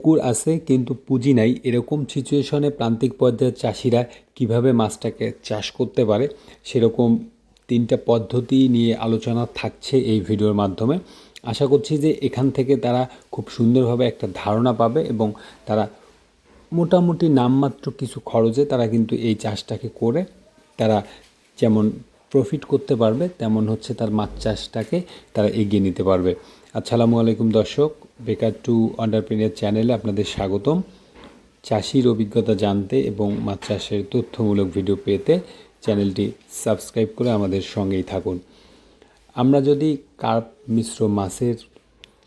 পুকুর আছে কিন্তু পুঁজি নাই, এরকম সিচুয়েশনে প্রান্তিক পর্যায়ের চাষিরা কিভাবে মাছটাকে চাষ করতে পারে সেরকম 3টা পদ্ধতি নিয়ে আলোচনা থাকছে এই ভিডিওর মাধ্যমে। আশা করছি যে এখান থেকে তারা খুব সুন্দরভাবে একটা ধারণা পাবে এবং তারা মোটামুটি নামমাত্র কিছু খরচে তারা কিন্তু এই চাষটাকে করে তারা যেমন প্রফিট করতে পারবে, তেমন হচ্ছে তার মাছ চাষটাকে তারা এগিয়ে নিতে পারবে। আসসালামু আলাইকুম দর্শক, বেকার টু এন্টারপ্রেনিউর চ্যানেলে আপনাদের স্বাগতম। চাষির অভিজ্ঞতা জানতে এবং মাছ চাষের তথ্যমূলক ভিডিও পেতে চ্যানেলটি সাবস্ক্রাইব করে আমাদের সঙ্গেই থাকুন। আমরা যদি কার্প মিশ্র মাছের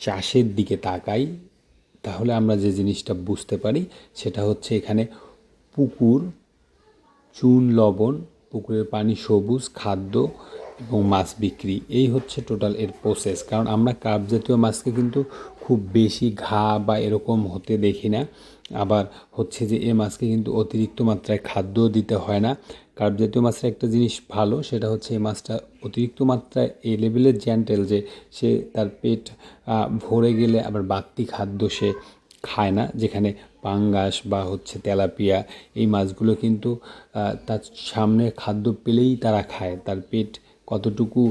চাষের দিকে তাকাই তাহলে আমরা যে জিনিসটা বুঝতে পারি সেটা হচ্ছে এখানে পুকুর, চুন লবণ, পুকুরের পানি, সবুজ খাদ্য এবং মাছ বিক্রি, এই হচ্ছে টোটাল এর প্রসেস। কারণ আমরা কার্প জাতীয় মাছকে কিন্তু খুব বেশি ঘা বা এরকম হতে দেখি না। আবার হচ্ছে যে এ মাছকে কিন্তু অতিরিক্ত মাত্রায় খাদ্যও দিতে হয় না। কার্প জাতীয় মাছের একটা জিনিস ভালো, সেটা হচ্ছে এই মাছটা অতিরিক্ত মাত্রায় এই লেভেলের জ্যান্টেল যে সে তার পেট ভরে গেলে আবার বাড়তি খাদ্য সে খায় না। যেখানে পাঙ্গাস বা হচ্ছে তেলাপিয়া, এই মাছগুলো কিন্তু তার সামনে খাদ্য পেলেই তারা খায়। তার পেট কতটুকু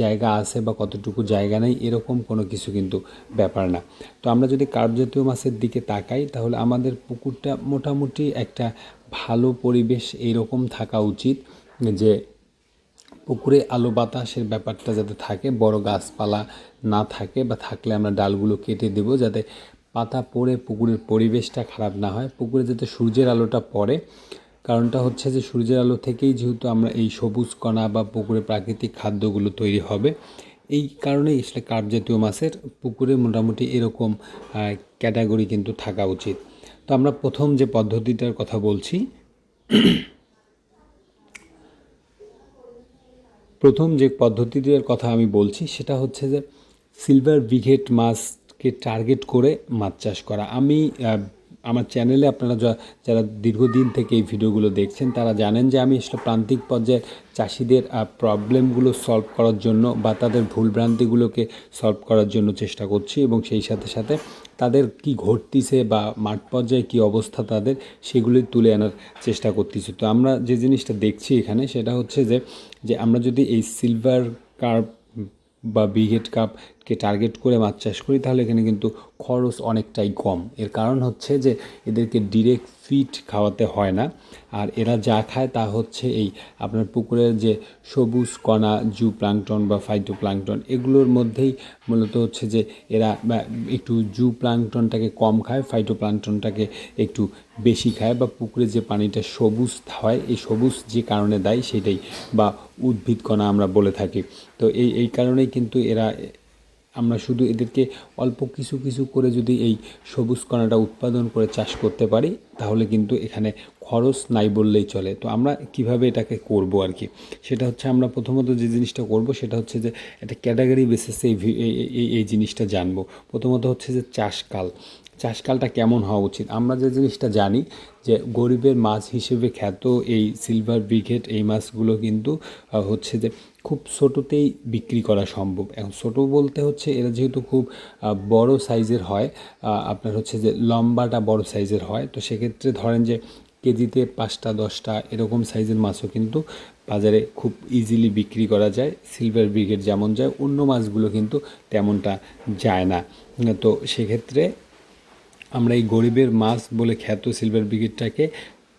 জায়গা আছে বা কতটুকু জায়গা নেই এরকম কোনো কিছু কিন্তু ব্যাপার না। তো আমরা যদি কার্প জাতীয় মাছের দিকে তাকাই তাহলে আমাদের পুকুরটা মোটামুটি একটা ভালো পরিবেশ এইরকম থাকা উচিত যে পুকুরে আলো বাতাসের ব্যাপারটা যাতে থাকে, বড় গাছপালা না থাকে, বা থাকলে আমরা ডালগুলো কেটে দেব যাতে পাতা পড়ে পুকুরের পরিবেশটা খারাপ না হয়। পুকুরে যাতে সূর্যের আলোটা পড়ে, কারণটা হচ্ছে যে সূর্যের আলো থেকেই যেহেতু আমরা এই সবুজ কণা বা পুকুরে প্রাকৃতিক খাদ্যগুলো তৈরি হবে, এই কারণেই আসলে কার্প জাতীয় মাছের পুকুরে মোটামুটি এরকম ক্যাটাগরি কিন্তু থাকা উচিত। তো আমরা প্রথম যে পদ্ধতিটার কথা বলছি, প্রথম যে পদ্ধতিটার কথা আমি বলছি সেটা হচ্ছে যে সিলভার ব্রিগেড মাছকে টার্গেট করে মাছ চাষ করা। আমি আমার চ্যানেলে আপনারা যারা দীর্ঘদিন থেকে এই ভিডিওগুলো দেখছেন তারা জানেন যে আমি আসলে প্রান্তিক পর্যায়ে চাষিদের প্রবলেমগুলো সলভ করার জন্য বা তাদের ভুলভ্রান্তিগুলোকে সলভ করার জন্য চেষ্টা করছি, এবং সেই সাথে সাথে তাদের কি ঘটতিছে বা মাঠ পর্যায়ে কী অবস্থা তাদের, সেগুলি তুলে আনার চেষ্টা করতেছি। তো আমরা যে জিনিসটা দেখছি এখানে সেটা হচ্ছে যে আমরা যদি এই সিলভার কার্প বা ব্রিগেড কাপকে টার্গেট করে মাছ চাষ করি তাহলে এখানে কিন্তু খরচ অনেকটাই কম। এর কারণ হচ্ছে যে এদেরকে ডিরেক্ট ফিড খাওয়াতে হয় না, আর এরা যা খায় তা হচ্ছে এই আপনার পুকুরের যে সবুজ কণা, জু প্লাঙ্কটন বা ফাইটো প্লাঙ্কটন, এগুলোর মধ্যেই মূলত হচ্ছে যে এরা একটু জু প্লাঙ্কটনটাকে কম খায়, ফাইটো প্লাঙ্কটনটাকে একটু বেশি খায়, বা পুকুরে যে পানিটা সবুজ হয় এই সবুজ যে কারণে দেয় সেটাই, বা উদ্ভিদ কণা আমরা বলে থাকি। তো এই কারণেই কিন্তু আমরা শুধু এদেরকে অল্প কিছু কিছু করে যদি এই সবুজ কণাটা উৎপাদন করে চাষ করতে পারি তাহলে কিন্তু এখানে খরচ নাই বললেই চলে। তো আমরা কিভাবে এটাকে করব আর কি, সেটা হচ্ছে আমরা প্রথমত যে জিনিসটা করব সেটা হচ্ছে যে একটা ক্যাটাগরি বেসিসে এই জিনিসটা জানবো। প্রথমত হচ্ছে যে চাষকালটা কেমন হওয়া উচিত। আমরা যে জিনিসটা জানি যে গরিবের মাছ হিসেবে খ্যাত এই সিলভার ব্রিগেড এই মাছগুলো কিন্তু হচ্ছে যে খুব ছোটোতেই বিক্রি করা সম্ভব। এখন ছোটো বলতে হচ্ছে এরা যেহেতু খুব বড় সাইজের হয়, আপনার হচ্ছে যে লম্বাটা বড় সাইজের হয়, তো সেক্ষেত্রে ধরেন যে কেজিতে 5টা 10টা এরকম সাইজের মাছও কিন্তু বাজারে খুব ইজিলি বিক্রি করা যায়। সিলভার ব্রিগেড যেমন যায় অন্য মাছগুলো কিন্তু তেমনটা যায় না। তো সেক্ষেত্রে আমরা এই গরিবের মাছ বলে খ্যাত সিলভার ব্রিগেডটাকে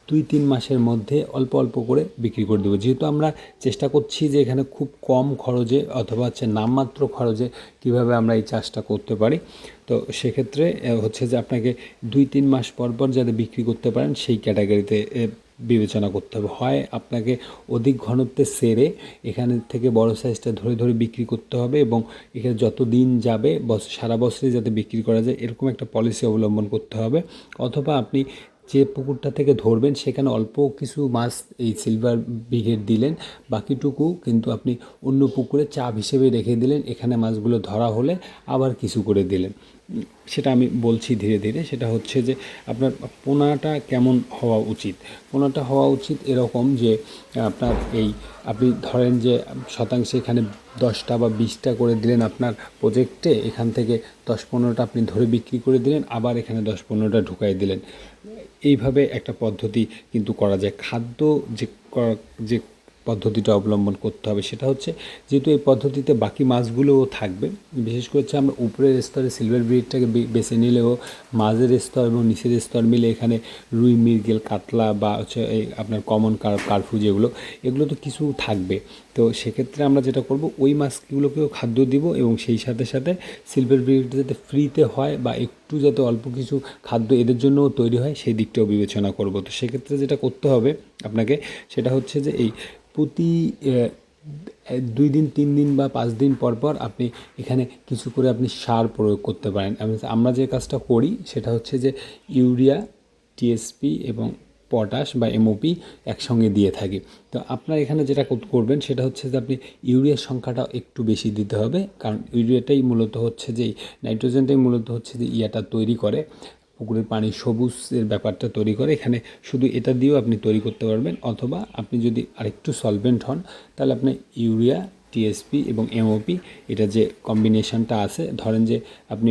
2-3 মাসের মধ্যে অল্প অল্প করে বিক্রি করে দেবো। যেহেতু আমরা চেষ্টা করছি যে এখানে খুব কম খরচে অথবা হচ্ছে নামমাত্র খরচে কীভাবে আমরা এই চাষটা করতে পারি, তো সেক্ষেত্রে হচ্ছে যে আপনাকে 2-3 মাস পর পর যাতে বিক্রি করতে পারেন সেই ক্যাটাগরিতে বিবেচনা করতে হবে। হয় আপনাকে অধিক ঘনত্বে সেরে এখানে থেকে বড় সাইজটা ধরে ধরে বিক্রি করতে হবে, এবং এখানে যত দিন যাবে সারা বছরই যাতে বিক্রি করা যায় এরকম একটা পলিসি অবলম্বন করতে হবে। অথবা আপনি যে পুকুরটা থেকে ধরবেন সেখানে অল্প কিছু মাছ এই সিলভার ব্রিগেড দিলেন, বাকিটুকু কিন্তু আপনি অন্য পুকুরে চাপ হিসেবে রেখে দিলেন, এখানে মাছগুলো ধরা হলে আবার কিছু করে দিলেন। সেটা আমি বলছি ধীরে ধীরে। সেটা হচ্ছে যে আপনার পোনাটা কেমন হওয়া উচিত। পোনাটা হওয়া উচিত এরকম যে আপনার আপনি ধরেন যে শতাংশে এখানে 10টা বা 20টা করে দিলেন আপনার প্রজেক্টে, এখান থেকে 10-15টা আপনি ধরে বিক্রি করে দিলেন, আবার এখানে 10-15টা ঢুকাই দিলেন। এইভাবে একটা পদ্ধতি কিন্তু করা যায়। খাদ্য যে যে পদ্ধতিটা অবলম্বন করতে হবে সেটা হচ্ছে, যেহেতু এই পদ্ধতিতে বাকি মাছগুলোও থাকবে, বিশেষ করে হচ্ছে আমরা উপরের স্তরে সিলভার ব্রিডটাকে বেছে নিলেও মাঝের স্তর এবং নিচের স্তর মিলে এখানে রুই, মৃগেল, কাতলা বা হচ্ছে এই আপনার কমন কার্পু যেগুলো, এগুলো তো কিছু থাকবে। তো সেক্ষেত্রে আমরা যেটা করব, ওই মাছগুলোকেও খাদ্য দিব এবং সেই সাথে সাথে সিলভার ব্রিডটা যাতে ফ্রিতে হয় বা একটু যাতে অল্প কিছু খাদ্য এদের জন্যও তৈরি হয়, সেই দিকটাও বিবেচনা করব। তো সেক্ষেত্রে যেটা করতে হবে আপনাকে, সেটা হচ্ছে যে এই প্রতি 2 দিন, 3 দিন বা 5 দিন পর পর আপনি এখানে কিছু করে আপনি সার প্রয়োগ করতে পারেন। আমরা যে কাজটা করি সেটা হচ্ছে যে ইউরিয়া, টিএসপি এবং পটাশ বা এমওপি একসঙ্গে দিয়ে থাকি। তো আপনার এখানে যেটা করবেন সেটা হচ্ছে যে আপনি ইউরিয়ার সংখ্যাটা একটু বেশি দিতে হবে, কারণ ইউরিয়াটাই মূলত হচ্ছে যে নাইট্রোজেনটাই মূলত হচ্ছে যে ইয়াটা তৈরি করে, পুকুরের পানি সবুজের ব্যাপারটা তৈরি করে। এখানে শুধু এটা দিয়েও আপনি তৈরি করতে পারবেন, অথবা আপনি যদি আরেকটু সলভেন্ট হন তাহলে আপনি ইউরিয়া, টিএসপি এবং এমওপি, এটা যে কম্বিনেশনটা আছে, ধরেন যে আপনি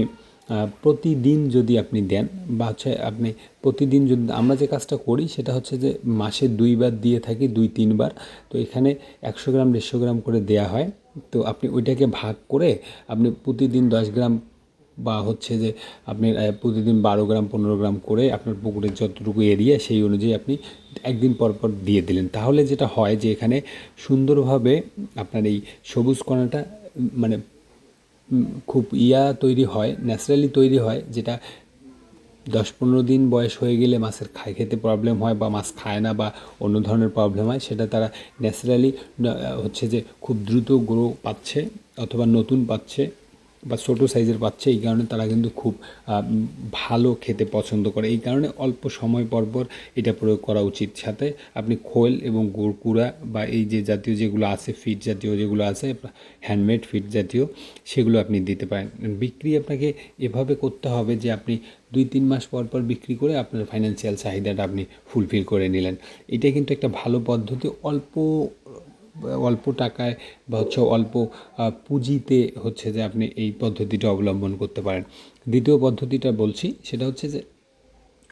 প্রতিদিন যদি আপনি দেন বা হচ্ছে আপনি প্রতিদিন যদি, আমরা যে কাজটা করি সেটা হচ্ছে যে মাসে 2 বার দিয়ে থাকি, 2-3 বার। তো এখানে 100 গ্রাম 150 গ্রাম করে দেয়া হয়। তো আপনি ওইটাকে ভাগ করে আপনি প্রতিদিন 10 গ্রাম বা হচ্ছে যে আপনি প্রতিদিন 12 গ্রাম 15 গ্রাম করে আপনার পুকুরের যতটুকু এরিয়া সেই অনুযায়ী আপনি একদিন পর পর দিয়ে দিলেন। তাহলে যেটা হয় যে এখানে সুন্দরভাবে আপনার এই সবুজ কণাটা মানে খুব তৈরি হয়, ন্যাচারালি তৈরি হয়, যেটা 10-15 দিন বয়স হয়ে গেলে মাছের খেতে প্রবলেম হয় বা মাছ খায় না বা অন্য ধরনের প্রবলেম হয়, সেটা তারা ন্যাচারালি হচ্ছে যে খুব দ্রুত গ্রো পাচ্ছে অথবা নতুন পাচ্ছে বা ছোটো সাইজের পাচ্ছে। এই কারণে তারা কিন্তু খুব ভালো খেতে পছন্দ করে। এই কারণে অল্প সময় পর পর এটা প্রয়োগ করা উচিত। সাথে আপনি খোল এবং গুড় কুড়া বা এই যে জাতীয় যেগুলো আছে, ফিড জাতীয় যেগুলো আছে, হ্যান্ডমেড ফিড জাতীয়, সেগুলো আপনি দিতে পারেন। বিক্রি আপনাকে এভাবে করতে হবে যে আপনি 2-3 মাস পর পর বিক্রি করে আপনার ফাইন্যান্সিয়াল চাহিদাটা আপনি ফুলফিল করে নিলেন। এটা কিন্তু একটা ভালো পদ্ধতি। অল্প টাকায় বা হচ্ছে অল্প পুঁজিতে হচ্ছে যে আপনি এই পদ্ধতিটা অবলম্বন করতে পারেন। দ্বিতীয় পদ্ধতিটা বলছি, সেটা হচ্ছে যে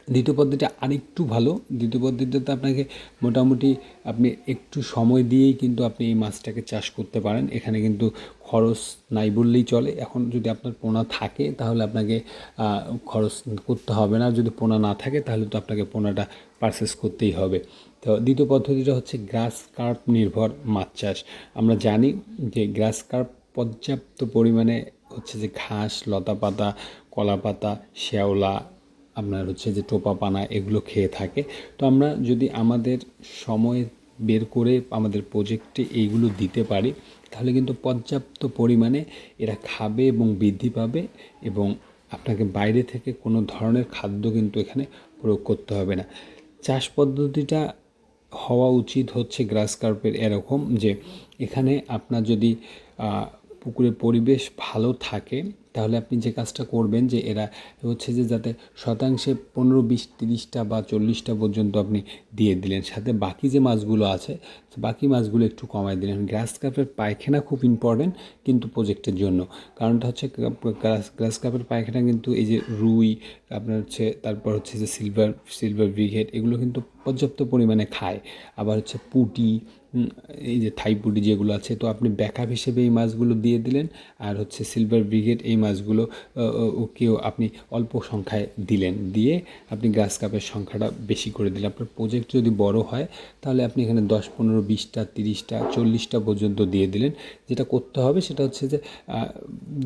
দ্বিতীয় পদ্ধতিটা আরেকটু ভালো। দ্বিতীয় পদ্ধতিতে আপনাকে মোটামুটি আপনি একটু সময় দিয়েই কিন্তু আপনি এই মাছটাকে চাষ করতে পারেন। এখানে কিন্তু খরচ নাই বললেই চলে। এখন যদি আপনার পোনা থাকে তাহলে আপনাকে খরচ করতে হবে না, যদি পোনা না থাকে তাহলে তো আপনাকে পোনাটা পারচেস করতেই হবে। তো দ্বিতীয় পদ্ধতিটা হচ্ছে গ্রাস কার্প নির্ভর মাছ চাষ। আমরা জানি যে গ্রাস কার্প পর্যাপ্ত পরিমাণে হচ্ছে যে ঘাস, লতাপাতা, কলাপাতা, শ্যাওলা, আপনার হচ্ছে যে টোপা পানা, এগুলো খেয়ে থাকে। তো আমরা যদি আমাদের সময় বের করে আমাদের প্রজেক্টে এইগুলো দিতে পারি তাহলে কিন্তু পর্যাপ্ত পরিমাণে এরা খাবে এবং বৃদ্ধি পাবে, এবং আপনাকে বাইরে থেকে কোনো ধরনের খাদ্য কিন্তু এখানে প্রয়োগ করতে হবে না। চাষ পদ্ধতিটা হওয়া উচিত হচ্ছে গ্রাস কার্পের এরকম যে এখানে আপনার যদি পুকুরের পরিবেশ ভালো থাকে তাহলে আপনি যে কাজটা করবেন যে এরা হচ্ছে যে যাতে শতাংশে 15, 20, 30টা বা 40টা পর্যন্ত আপনি দিয়ে দিলেন, সাথে বাকি যে মাছগুলো আছে বাকি মাছগুলো একটু কমায় দিলেন। গ্রাস কাপের পায়খানা খুব ইম্পর্টেন্ট কিন্তু প্রজেক্টের জন্য, কারণটা হচ্ছে গ্রাস কাপের পায়খানা কিন্তু এই যে রুই, আপনার হচ্ছে তারপর হচ্ছে যে সিলভার ব্রিগেড, এগুলো কিন্তু পর্যাপ্ত পরিমাণে খায়। আবার হচ্ছে পুঁটি, এই যে থাই পুঁটি যেগুলো আছে, তো আপনি ব্যাকআপ হিসেবে এই মাছগুলো দিয়ে দিলেন। আর হচ্ছে সিলভার ব্রিগেড এই মাছগুলো ওকেও আপনি অল্প সংখ্যায় দিলেন, দিয়ে আপনি গ্রাস কাপের সংখ্যাটা বেশি করে দিলেন। আপনার প্রজেক্ট যদি বড় হয় তাহলে আপনি এখানে 10, 15, 20টা, 30টা, 40টা পর্যন্ত দিয়ে দিলেন। যেটা করতে হবে সেটা হচ্ছে যে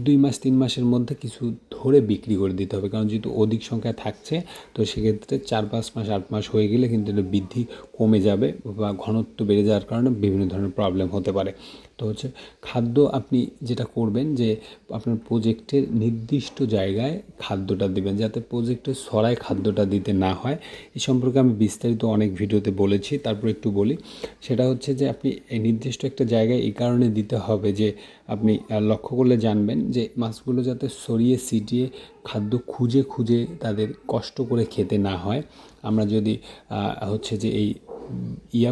2 মাস 3 মাসের মধ্যে কিছু ধরে বিক্রি করে দিতে হবে, কারণ যেহেতু অধিক সংখ্যায় থাকছে তো সেক্ষেত্রে 4-5 মাস 8 মাস হয়ে গেলে কিন্তু এটা বৃদ্ধি কমে যাবে বা ঘনত্ব বেড়ে যাওয়ার কারণে কারণে বিভিন্ন ধরনের প্রবলেম হতে পারে। তো হচ্ছে খাদ্য আপনি যেটা করবেন যে আপনার প্রজেক্টের নির্দিষ্ট জায়গায় খাদ্যটা দিবেন, যাতে প্রজেক্টের ছড়ায় খাদ্যটা দিতে না হয়। এই সম্পর্কে আমি বিস্তারিত অনেক ভিডিওতে বলেছি, তারপর একটু বলি। সেটা হচ্ছে যে আপনি এই নির্দিষ্ট একটা জায়গায় এই কারণে দিতে হবে যে আপনি লক্ষ্য করলে জানবেন যে মাছগুলো যাতে ছড়িয়ে ছিটিয়ে খাদ্য খুঁজে খুঁজে তাদের কষ্ট করে খেতে না হয়। আমরা যদি হচ্ছে যে এই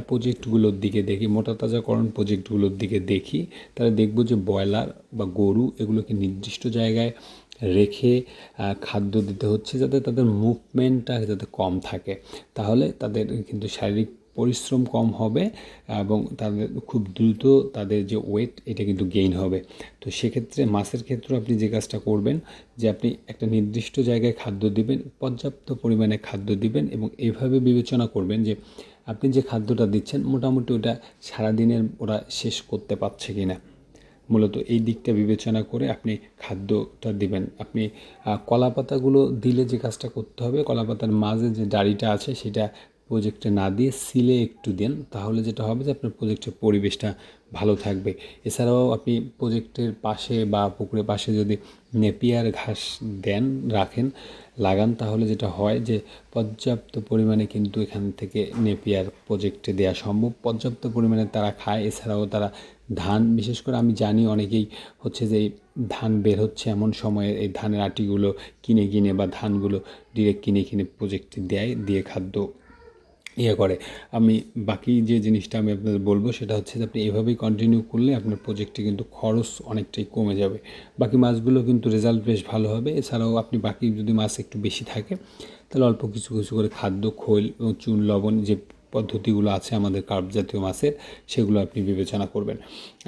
প্রজেক্টগুলোর দিকে দেখি, মোটা তাজাকরণ প্রজেক্টগুলোর দিকে দেখি, তাহলে দেখব যে ব্রয়লার বা গরু এগুলোকে নির্দিষ্ট জায়গায় রেখে খাদ্য দিতে হচ্ছে, যাতে তাদের মুভমেন্টটা যাতে কম থাকে। তাহলে তাদের কিন্তু শারীরিক পরিশ্রম কম হবে এবং তাদের খুব দ্রুত তাদের যে ওয়েট এটা কিন্তু গেইন হবে। তো সেক্ষেত্রে মাছের ক্ষেত্রে আপনি যে কাজটা করবেন যে আপনি একটা নির্দিষ্ট জায়গায় খাদ্য দিবেন, পর্যাপ্ত পরিমাণে খাদ্য দিবেন এবং এভাবে বিবেচনা করবেন যে আপনি যে খাদ্যটা দিচ্ছেন মোটামুটি ওটা সারাদিনের ওরা শেষ করতে পারছে কি না। মূলত এই দিকটা বিবেচনা করে আপনি খাদ্যটা দিবেন। আপনি কলা পাতাগুলো দিলে যে কাজটা করতে হবে, কলা পাতার মাঝে যে ডাঁড়িটা আছে সেটা প্রজেক্টে না দিয়ে সিলে একটু দেন, তাহলে যেটা হবে যে আপনার প্রজেক্টের পরিবেশটা ভালো থাকবে। এছাড়াও আপনি প্রজেক্টের পাশে বা পুকুরের পাশে যদি নেপিয়ার ঘাস দেন, লাগান, তাহলে যেটা হয় যে পর্যাপ্ত পরিমাণে কিন্তু এখান থেকে নেপিয়ার প্রজেক্টে দেওয়া সম্ভব। পর্যাপ্ত পরিমাণে তারা খায়। এছাড়াও তারা ধান, বিশেষ করে আমি জানি অনেকেই হচ্ছে যে এই ধান বের হচ্ছে এমন সময়ে এই ধানের আটিগুলো কিনে বা ধানগুলো ডিরেক্ট কিনে প্রজেক্টে দেয়, দিয়ে খাদ্য করে। আমি বাকি যে জিনিসটা আমি আপনাদের বলবো সেটা হচ্ছে যে আপনি এভাবেই কন্টিনিউ করলে আপনার প্রজেক্টে কিন্তু খরচ অনেকটাই কমে যাবে। বাকি মাছগুলো কিন্তু রেজাল্ট বেশ ভালো হবে। এছাড়াও আপনি বাকি যদি মাছ একটু বেশি থাকে তাহলে অল্প কিছু করে খাদ্য, খৈল এবং চুন, লবণ যে পদ্ধতিগুলো আছে আমাদের কার্প জাতীয় মাছের, সেগুলো আপনি বিবেচনা করবেন।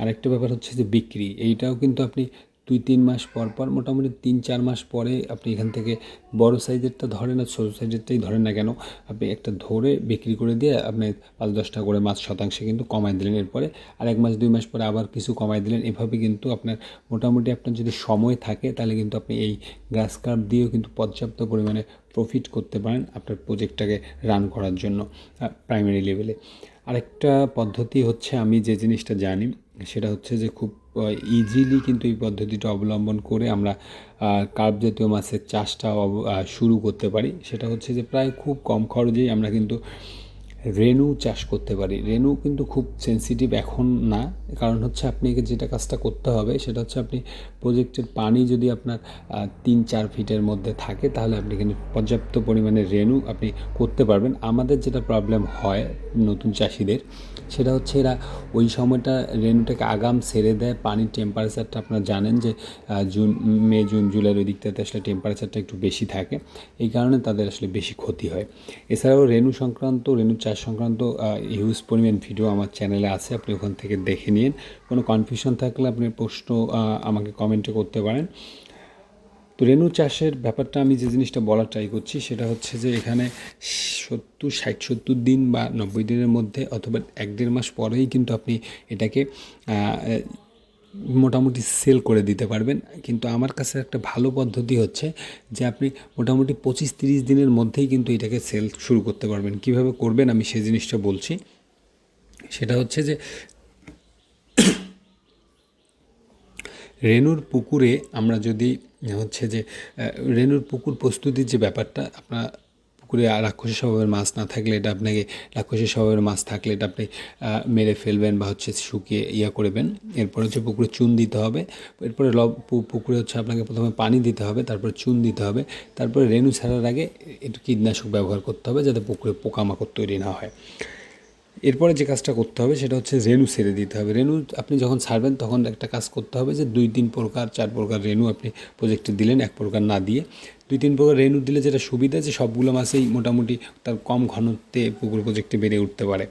আরেকটা ব্যাপার হচ্ছে যে বিক্রি, এইটাও কিন্তু আপনি 2-3 মাস পর মোটামুটি 3-4 মাস পরে আপনি এখান থেকে বড় সাইজেরটা ধরেন আর ছোটো সাইজেরটাই ধরেন না কেন, আপনি একটা ধরে বিক্রি করে দিয়ে আপনি 5-10 টাকা করে মাছ শতাংশে কিন্তু কমাই দিলেন। এরপরে আর 1 মাস 2 মাস পরে আবার কিছু কমাই দিলেন। এভাবে কিন্তু আপনার মোটামুটি আপনার যদি সময় থাকে তাহলে কিন্তু আপনি এই গ্রাস কার্প দিয়েও কিন্তু পর্যাপ্ত পরিমাণে প্রফিট করতে পারেন আপনার প্রজেক্টটাকে রান করার জন্য প্রাইমারি লেভেলে। আরেকটা পদ্ধতি হচ্ছে, আমি যে জিনিসটা জানি সেটা হচ্ছে যে খুব ইজিলি কিন্তু এই পদ্ধতিটা অবলম্বন করে আমরা কার্প জাতীয় মাছের চাষটা শুরু করতে পারি। সেটা হচ্ছে যে প্রায় খুব কম খরচেই আমরা কিন্তু রেনু চাষ করতে পারি। রেনু কিন্তু খুব সেন্সিটিভ এখন না, কারণ হচ্ছে আপনাকে যেটা কাজটা করতে হবে সেটা হচ্ছে আপনি প্রজেক্টের পানি যদি আপনার 3-4 ফিটের মধ্যে থাকে তাহলে আপনি কিন্তু পর্যাপ্ত পরিমাণে রেনু আপনি করতে পারবেন। আমাদের যেটা প্রবলেম হয় নতুন চাষিদের সেটা হচ্ছে এরা ওই সময়টা রেনুটাকে আগাম ছেড়ে দেয়। পানির টেম্পারেচারটা আপনারা জানেন যে মে জুন জুলাইয়ের ওই দিকটাতে আসলে টেম্পারেচারটা একটু বেশি থাকে, এই কারণে তাদের আসলে বেশি ক্ষতি হয়। এছাড়াও রেনু চাষ সংক্রান্ত হিউজ পরিমাণ ভিডিও আমার চ্যানেলে আছে, আপনি ওখান থেকে দেখে নিন। কোনো কনফিউশন থাকলে আপনি প্রশ্ন আমাকে কমেন্টে করতে পারেন। তো রেনু চাষের ব্যাপারটা আমি যে জিনিসটা বলার ট্রাই করছি সেটা হচ্ছে যে এখানে 60-70 দিন বা 90 দিনের মধ্যে অথবা 1-1.5 মাস পরেই কিন্তু আপনি এটাকে মোটামুটি সেল করে দিতে পারবেন। কিন্তু আমার কাছে একটা ভালো পদ্ধতি হচ্ছে যে আপনি মোটামুটি 25-30 দিনের মধ্যেই কিন্তু এটাকে সেল শুরু করতে পারবেন। কিভাবে করবেন আমি সেই জিনিসটা বলছি। সেটা হচ্ছে যে রেনুর পুকুরে আমরা যদি হচ্ছে যে রেনুর পুকুর প্রস্তুতির যে ব্যাপারটা, আপনার পুকুরে রাক্ষসী স্বভাবের মাছ না থাকলে এটা আপনাকে, রাক্ষসী স্বভাবের মাছ থাকলে এটা আপনি মেরে ফেলবেন বা হচ্ছে শুকিয়ে করবেন। এরপরে হচ্ছে পুকুরে চুন দিতে হবে। এরপরে পুকুরে হচ্ছে আপনাকে প্রথমে পানি দিতে হবে, তারপরে চুন দিতে হবে, তারপরে রেনু ছাড়ার আগে একটু কীটনাশক ব্যবহার করতে হবে যাতে পুকুরে পোকামাকড় তৈরি না হয়। এরপরে যে কাজটা করতে হবে সেটা হচ্ছে রেনু ছেড়ে দিতে হবে। রেনু আপনি যখন ছাড়বেন তখন একটা কাজ করতে হবে যে 2-3 প্রকার 4 প্রকার রেনু আপনি প্রজেক্টে দিলেন, 1 প্রকার না দিয়ে 2-3 প্রকার রেনু দিলে যেটা সুবিধা যে সবগুলো মাছেই মোটামুটি তার কম ঘনত্বে পুকুর প্রজেক্টে বেড়ে উঠতে পারে।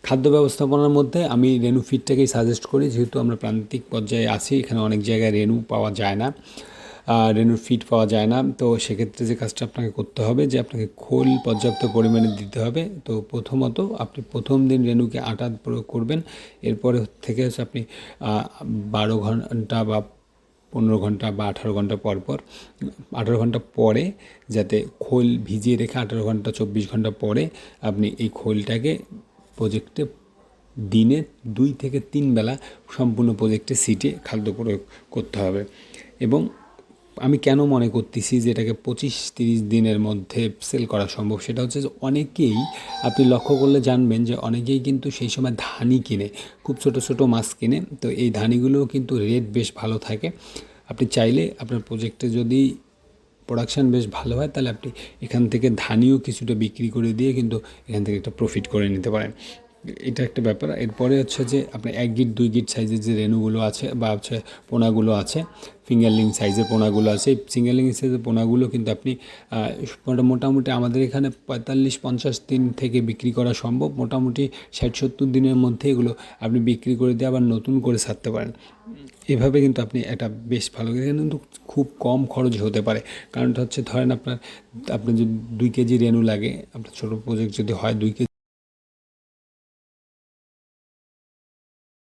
খাদ্য ব্যবস্থাপনার মধ্যে আমি রেনু ফিডটাকেই সাজেস্ট করি, যেহেতু আমরা প্রান্তিক পর্যায়ে আছি, এখানে অনেক জায়গায় রেনু পাওয়া যায় না, রেনুর ফিড পাওয়া যায় না। তো সেক্ষেত্রে যে কাজটা আপনাকে করতে হবে যে আপনাকে খোল পর্যাপ্ত পরিমাণে দিতে হবে। তো প্রথমত আপনি প্রথম দিন রেনুকে আটা প্রয়োগ করবেন, এরপরে থেকে হচ্ছে আপনি 12 ঘন্টা বা 15 ঘন্টা বা 18 ঘন্টা পর 18 ঘন্টা পরে যাতে খোল ভিজিয়ে রেখে 18 ঘন্টা 24 ঘন্টা পরে আপনি এই খোলটাকে প্রজেক্টে দিনে 2 থেকে 3 বেলা সম্পূর্ণ প্রজেক্টে সিটে খাদ্য প্রয়োগ করতে হবে। এবং আমি কেন মনে করতেছি যে এটাকে 25-30 দিনের মধ্যে সেল করা সম্ভব, সেটা হচ্ছে যে অনেকেই, আপনি লক্ষ্য করলে জানবেন যে অনেকেই কিন্তু সেই সময় ধানি কিনে, খুব ছোট ছোট মাছ কিনে। তো এই ধানিগুলোও কিন্তু রেট বেশ ভালো থাকে। আপনি চাইলে আপনার প্রজেক্টে যদি প্রোডাকশান বেশ ভালো হয়, তাহলে আপনি এখান থেকে ধানিও কিছুটা বিক্রি করে দিয়ে কিন্তু এখান থেকে একটা প্রফিট করে নিতে পারেন। এটা একটা ব্যাপার। এরপরে হচ্ছে যে আপনার 1 গিট 2 গিট সাইজের যে রেণুগুলো আছে বা হচ্ছে পোনাগুলো আছে, ফিঙ্গারলিং সাইজের পোনাগুলো আছে, এই ফিঙ্গারলিং সাইজের পোনাগুলো কিন্তু আপনি মোটামুটি আমাদের এখানে 45-50 দিন থেকে বিক্রি করা সম্ভব। মোটামুটি 60-70 দিনের মধ্যে এগুলো আপনি বিক্রি করে দিয়ে আবার নতুন করে ছাড়তে পারেন। এভাবে কিন্তু আপনি একটা বেশ ভালো, এখানে কিন্তু খুব কম খরচ হতে পারে। কারণটা হচ্ছে ধরেন আপনার যদি 2 কেজি রেণু লাগে, আপনার ছোটো প্রজেক্ট যদি হয় 2 কেজি